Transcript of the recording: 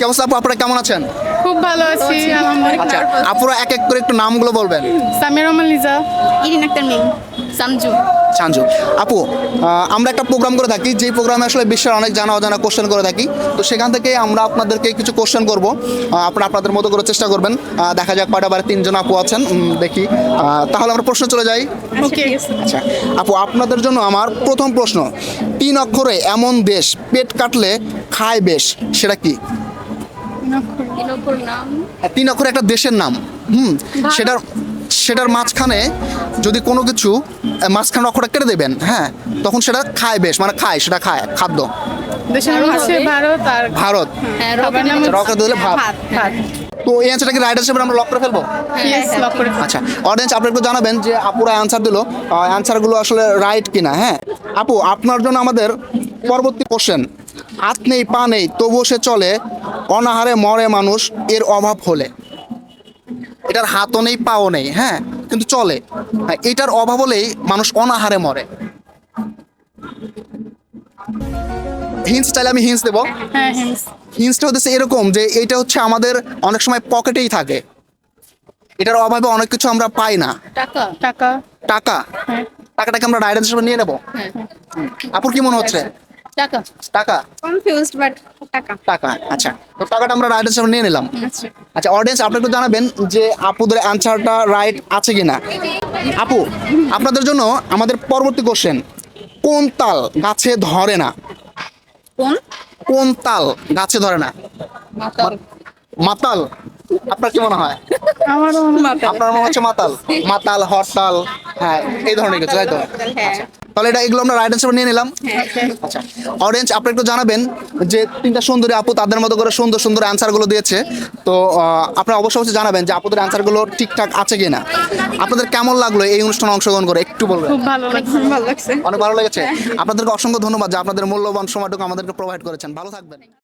কি অবস্থা আপু, আপনারা কেমন আছেন? খুব ভালো আছি আচ্ছা, আলহামদুলিল্লাহ। আপুরা এক এক করে একটু নামগুলো বলবেন। সামিয়া রহমান লিজা, ইরিন আক্তার মিম, সামজু। চাঞ্জু আপু, আমরা একটা প্রোগ্রাম করে থাকি, যে প্রোগ্রামে আসলে বিশ্বের অনেক জানা অজানা কোশ্চেন করে থাকি। তো সেখান থেকে আমরা আপনাদেরকে কিছু কোশ্চেন করব, আপনারা আপনাদের মতো করে চেষ্টা করবেন। দেখা যাক কয়টা বারে তিনজন আপু আছেন, দেখি। তাহলে আমরা প্রশ্ন চলে যাই। ওকে। আচ্ছা আপু, আপনাদের জন্য আমার প্রথম প্রশ্ন, 3 অক্ষরে এমন দেশ পেট কাটলে খায় বেশ, সেটা কি? তিনপুর নাম 3 অক্ষরে একটা দেশের নাম। সেটার সেটার মাঝখানে যদি কোনো কিছু মাঝখানে অক্ষরটা কেটে দেবেন, হ্যাঁ, তখন সেটা খায় বেশ, মানে খায়, সেটা খায়, খাদ্য। দেশের নাম হচ্ছে ভারত আর ভারত। হ্যাঁ, খাবার নাম রকেট রকেট দিলে ভাত। ভাত। তো এই অ্যান্সারটা কি রাইট হিসেবে আমরা লক করে ফেলবো? ইয়েস, লক করে। আচ্ছা অডিয়েন্স, আপনি একটু জানাবেন যে আপুরা অ্যান্সার দিল, অ্যান্সারগুলো আসলে রাইট কিনা। হ্যাঁ আপু, আপনার জন্য আমাদের পরবর্তী কোশ্চেন, হাত নেই পা নেই তবুও সে চলে, অনাহারে মরে মানুষ এর অভাব হলে। এটার হাতও নেই পাও নেই, হ্যাঁ, কিন্তু চলে। হ্যাঁ, এটার অভাব হলেই মানুষ অনাহারে মরে। হিন্স চাইলে আমি হিন্স দেবো। হ্যাঁ, হিমস। হিন্সটা হচ্ছে এরকম যে এইটা হচ্ছে আমাদের অনেক সময় পকেটেই থাকে, এটার অভাবে অনেক কিছু আমরা পাই না। টাকা। টাকা। টাকা, হ্যাঁ। টাকাটাকে আমরা রাইডার হিসেবে নিয়ে নেব। হ্যাঁ, আপুর কি মনে হচ্ছে? টাকা। টাকা, কনফিউজড বাট টাকা। টাকা। আচ্ছা, তো টাকাটা আমরা রাইডার হিসেবে নিয়ে নিলাম। আচ্ছা। আচ্ছা অডিয়েন্স, আপনি একটু জানাবেন যে আপুদের অ্যান্সারটা রাইট আছে কিনা। আপু, আপনাদের জন্য আমাদের পরবর্তী কোশ্চেন, কোন তাল গাছে ধরে না? কোন? কোন তাল গাছে ধরে না? মাতাল। মাতাল। আপনার কি মনে হয়? আমারও আপনার মনে হচ্ছে মাতাল, মাতাল, হরতাল, হ্যাঁ, এই ধরনের কিছু, তাই তো? হ্যাঁ। তাহলে এগুলো আমরা রাইট হিসেবে নিয়ে নিলাম। ওকে। আচ্ছা অরেঞ্জ, আপনি একটু জানাবেন যে 3টা সুন্দরী আপু তাদের মতো করে সুন্দর সুন্দর অ্যান্সারগুলো দিয়েছে। তো আপনারা অবশ্যই জানাবেন যে আপুদের অ্যান্সারগুলো ঠিকঠাক আছে কিনা। আপনাদের কেমন লাগলো এই অনুষ্ঠানে অংশগ্রহণ করে, একটু বলবেন। খুব ভালো লাগছে। ভালো লাগছে। অনেক ভালো লেগেছে। আপনাদেরকে অসংখ্য ধন্যবাদ যে আপনাদের মূল্যবান সময়টুকু আমাদেরকে প্রোভাইড করেছেন। ভালো থাকবেন।